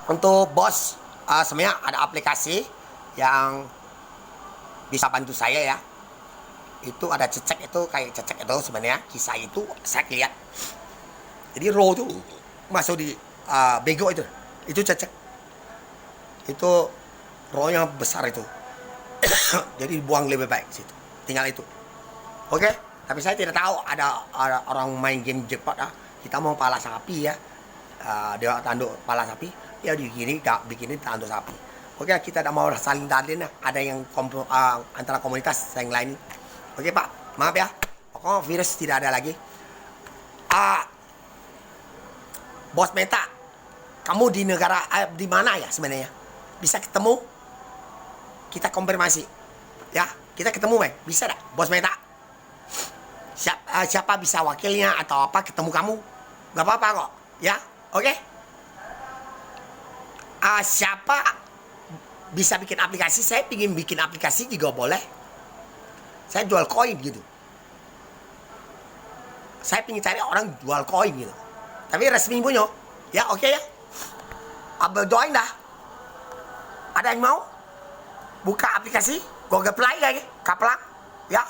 Untuk bos, sebenarnya ada aplikasi yang bisa bantu saya ya. Itu ada cecek itu, kayak cecek itu sebenarnya kisah itu saya lihat. Jadi row itu masuk di bego itu cecek. Itu row yang besar itu. Jadi buang lebih baik situ. Tinggal itu. Oke, tapi saya tidak tahu ada orang main game jackpot ah. Kita mau pala sapi ya. Dia tanduk pala sapi, ya begini bikin tanduk sapi. Oke, kita tidak mau saling dalin ya. Ada yang antara komunitas yang lain. Oke Pak, maaf ya. Pokoknya virus tidak ada lagi. Bos Meta, kamu di negara di mana ya sebenarnya? Bisa ketemu? Kita konfirmasi. Ya, kita ketemu, bisa tak, Bos Meta? Siapa bisa wakilnya atau apa ketemu kamu? Gak apa-apa kok, ya, oke? Siapa bisa bikin aplikasi? Saya ingin bikin aplikasi juga boleh. Saya jual koin gitu. Saya ingin cari orang jual koin gitu. Tapi resmi punya, ya oke ya. Abang doain dah. Ada yang mau buka aplikasi Google Play kayak Kaplang, ya?